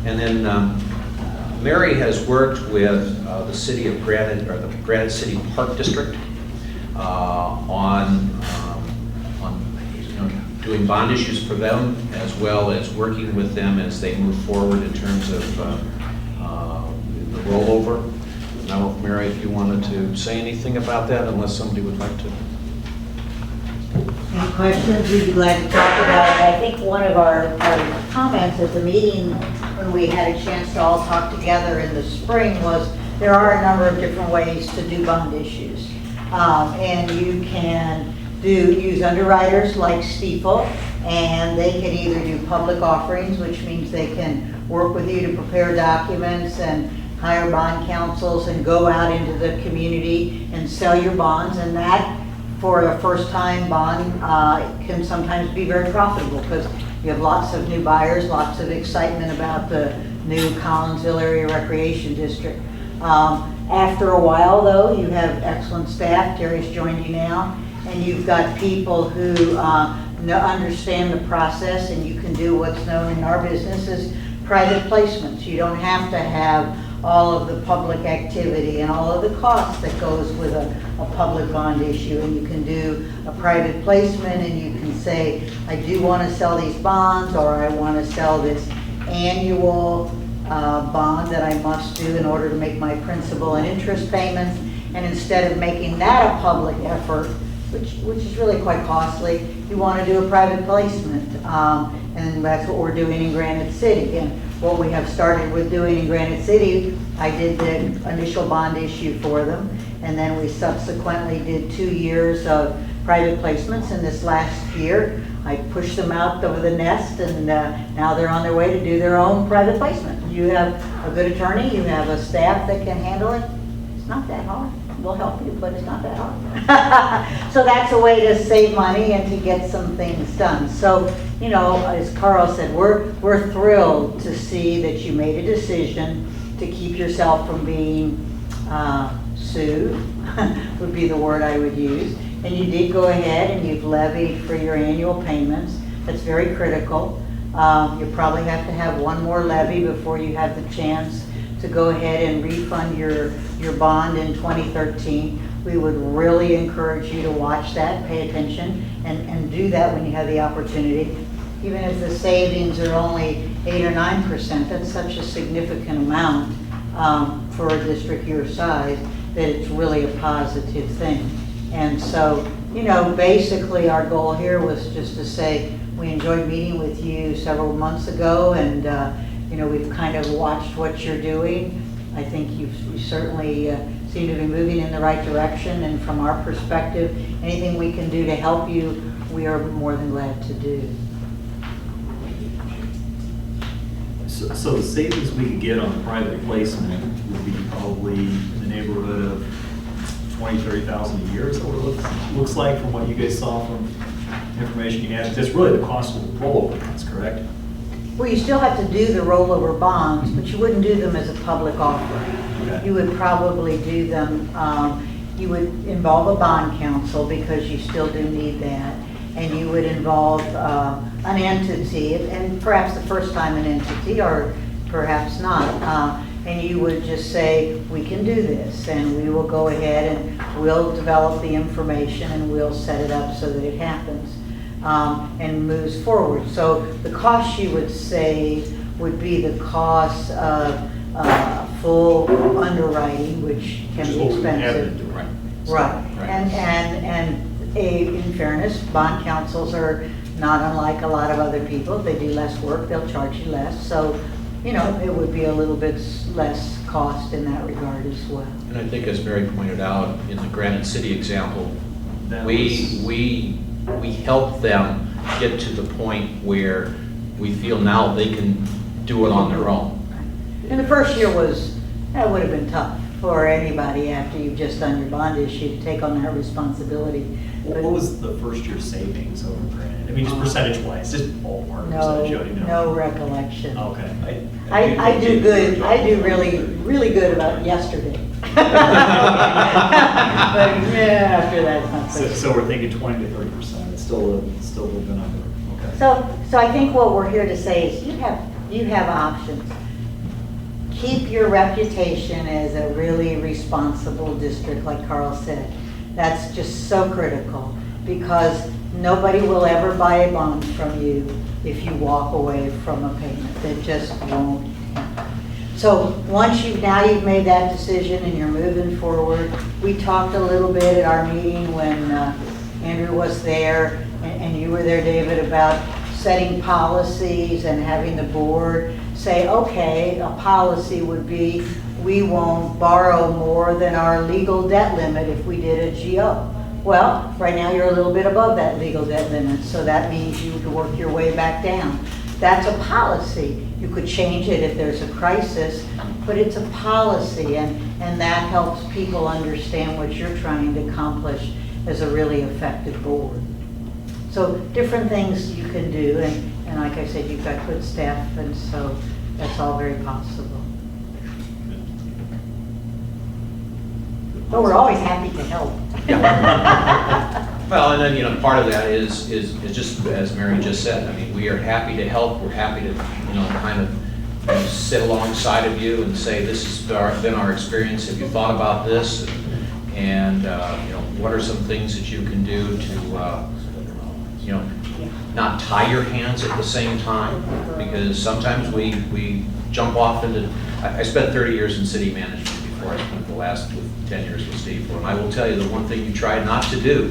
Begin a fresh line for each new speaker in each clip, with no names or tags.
And then Mary has worked with the city of Granite, or the Granite City Park District on doing bond issues for them, as well as working with them as they move forward in terms of the rollover. I don't know if Mary, if you wanted to say anything about that, unless somebody would like to.
Any questions? We'd be glad to talk about it. I think one of our comments at the meeting when we had a chance to all talk together in the spring was there are a number of different ways to do bond issues. And you can use underwriters like Stifel, and they can either do public offerings, which means they can work with you to prepare documents and hire bond counsels and go out into the community and sell your bonds. And that, for a first-time bond, can sometimes be very profitable because you have lots of new buyers, lots of excitement about the new Collinsville Area Recreation District. After a while, though, you have excellent staff. Terry's joined you now. And you've got people who understand the process, and you can do what's known in our business as private placements. You don't have to have all of the public activity and all of the costs that goes with a public bond issue. And you can do a private placement, and you can say, I do want to sell these bonds, or I want to sell this annual bond that I must do in order to make my principal and interest payments. And instead of making that a public effort, which is really quite costly, you want to do a private placement. And that's what we're doing in Granite City. And what we have started with doing in Granite City, I did the initial bond issue for them, and then we subsequently did 2 years of private placements. And this last year, I pushed them out of the nest, and now they're on their way to do their own private placement. You have a good attorney, you have a staff that can handle it. It's not that hard. We'll help you, but it's not that hard. So that's a way to save money and to get some things done. So, you know, as Carl said, we're thrilled to see that you made a decision to keep yourself from being sued, would be the word I would use. And you did go ahead and you've levied for your annual payments. That's very critical. You probably have to have one more levy before you have the chance to go ahead and refund your bond in 2013. We would really encourage you to watch that, pay attention, and do that when you have the opportunity. Even if the savings are only 8 or 9%, that's such a significant amount for a district your size that it's really a positive thing. And so, you know, basically our goal here was just to say we enjoyed meeting with you several months ago, and you know, we've kind of watched what you're doing. I think you certainly seem to be moving in the right direction, and from our perspective, anything we can do to help you, we are more than glad to do.
So the savings we can get on a private placement would be probably in the neighborhood of $20,000 to $30,000 a year. Is that what it looks like from what you guys saw from information you had? That's really the cost of the rollover bonds, correct?
Well, you still have to do the rollover bonds, but you wouldn't do them as a public offering.
Okay.
You would probably do them, you would involve a bond counsel because you still do need that. And you would involve an entity, and perhaps the first time an entity, or perhaps not. And you would just say, we can do this, and we will go ahead and we'll develop the information and we'll set it up so that it happens. And moves forward. So the cost you would save would be the cost of full underwriting, which can be expensive. Right. And in fairness, bond counsels are not unlike a lot of other people. If they do less work, they'll charge you less. So, you know, it would be a little bit less cost in that regard as well.
And I think, as Mary pointed out, in the Granite City example, we help them get to the point where we feel now they can do it on their own.
And the first year that would have been tough for anybody after you've just done your bond issue to take on that responsibility.
What was the first year savings over Granite? I mean, just percentage-wise, just ballpark percentage.
No recollection.
Okay.
I do good. I do really good about yesterday. But yeah, after that, it's not
So we're thinking 20 to 30%. It's still a little bit under. Okay.
So I think what we're here to say is you have options. keep your reputation as a really responsible district, like Carl said. That's just so critical, because nobody will ever buy a bond from you if you walk away from a payment. That just won't happen. So once you've made that decision and you're moving forward, we talked a little bit at our meeting when Andrew was there, and you were there, David, about setting policies and having the board say, okay, a policy would be, we won't borrow more than our legal debt limit if we did a GO. Well, right now you're a little bit above that legal debt limit, so that means you would work your way back down. That's a policy. You could change it if there's a crisis, but it's a policy, and that helps people understand what you're trying to accomplish as a really effective board. So different things you can do, and like I said, you've got good staff, and so that's all very possible. But we're always happy to help.
Well, and then, you know, part of that is just, as Mary just said, I mean, we are happy to help, we're happy to, you know, kind of, you know, sit alongside of you and say, this has been our experience, have you thought about this? And you know, what are some things that you can do to, you know, not tie your hands at the same time? Because sometimes we jump off into, I spent 30 years in city management before I spent the last 10 years with Stifel, and I will tell you the one thing you try not to do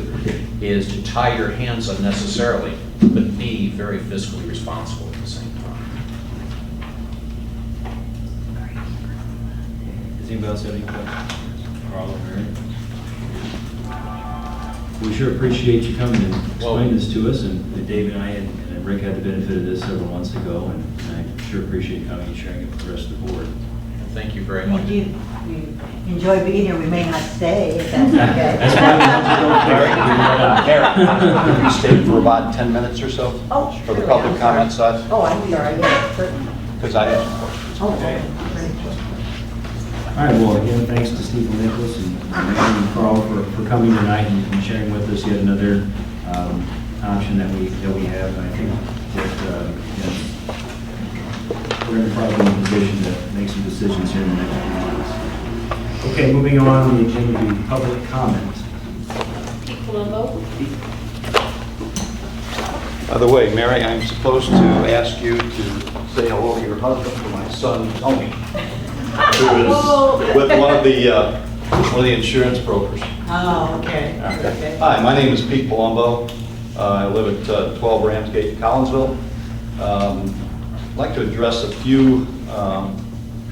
is to tie your hands unnecessarily, but be very fiscally responsible at the same time.
Does anybody else have any questions? Carl or Mary? We sure appreciate you coming and explaining this to us, and Dave and I and Rick had the benefit of this several months ago, and I sure appreciate you coming and sharing it with the rest of the board.
Thank you very much.
If you enjoy being here, we may not stay, if that's okay.
That's why
Mary, can you stay for about 10 minutes or so?
Oh,
For the
sure,
public
I'm sorry.
comment side?
Oh, I'm sorry, yeah, certainly.
Because I have some questions.
Oh,
Okay.
great.
All right, well, again, thanks to Steve Nicholas and Mary and Carl for coming tonight and sharing with us yet another option that we have. And I think that you know, we're probably in a position to make some decisions here in the next few months. Okay, moving on, the agenda will be public comment.
By the way, Mary, I'm supposed to ask you to say hello to your husband for my son, Tony, who is with one of the insurance brokers.
Oh, okay, okay.
Hi, my name is Pete Palumbo. I live at 12 Ramsgate in Collinsville. I'd like to address a few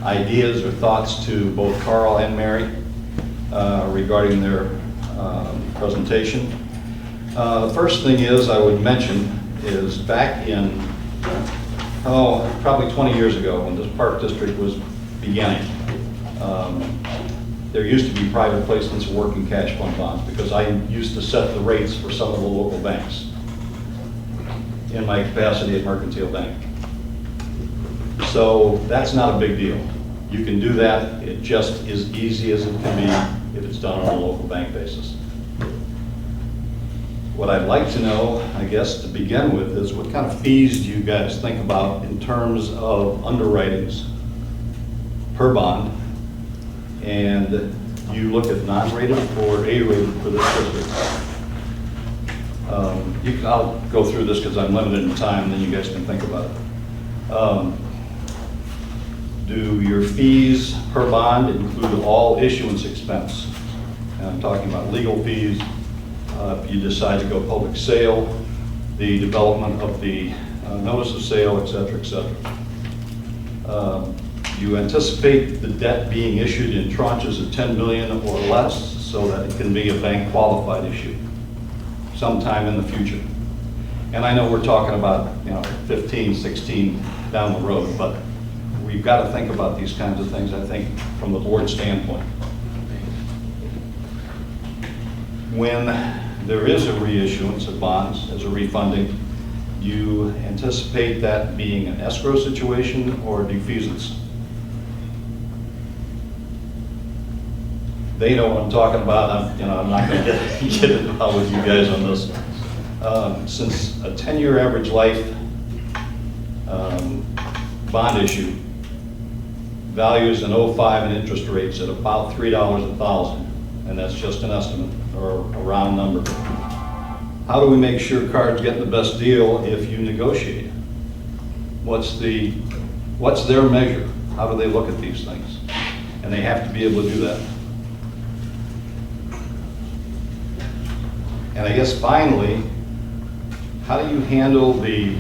ideas or thoughts to both Carl and Mary regarding their presentation. The first thing I would mention is back in, probably 20 years ago when this park district was beginning, there used to be private placements of working cash fund bonds because I used to set the rates for some of the local banks in my capacity at Mercantile Bank. So that's not a big deal. You can do that. It just is easy as it can be if it's done on a local bank basis. What I'd like to know, I guess, to begin with, is what kind of fees do you guys think about in terms of underwritings per bond? And you look at non-rated or A-rated for this district? I'll go through this because I'm limited in time, and then you guys can think about it. Do your fees per bond include all issuance expense? And I'm talking about legal fees. If you decide to go public sale, the development of the notice of sale, et cetera, et cetera. You anticipate the debt being issued in tranches of 10 million or less so that it can be a bank qualified issue sometime in the future. And I know we're talking about 15, 16 down the road, but we've got to think about these kinds of things, I think, from the board standpoint. When there is a reissuance of bonds as a refunding, you anticipate that being an escrow situation or defeasance? They know what I'm talking about. I'm not going to get involved with you guys on this. Since a 10-year average life bond issue values in '05 and interest rates at about $3 a thousand, and that's just an estimate or a round number. How do we make sure cards get the best deal if you negotiate? What's their measure? How do they look at these things? And they have to be able to do that. And I guess finally, how do you handle the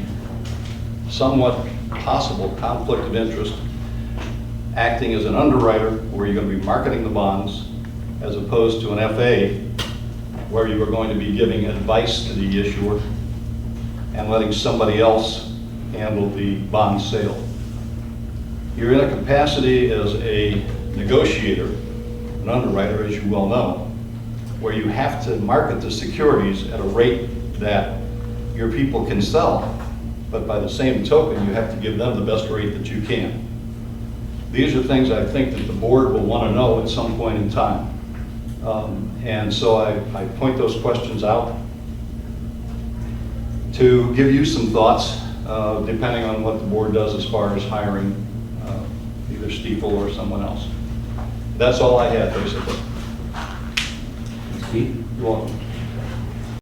somewhat possible conflict of interest acting as an underwriter where you're going to be marketing the bonds as opposed to an FA where you are going to be giving advice to the issuer and letting somebody else handle the bond sale? You're in a capacity as a negotiator, an underwriter, as you well know, where you have to market the securities at a rate that your people can sell, but by the same token, you have to give them the best rate that you can. These are things I think that the board will want to know at some point in time. And so I point those questions out to give you some thoughts, depending on what the board does as far as hiring either Stifel or someone else. That's all I had, basically.
Steve?
You're welcome.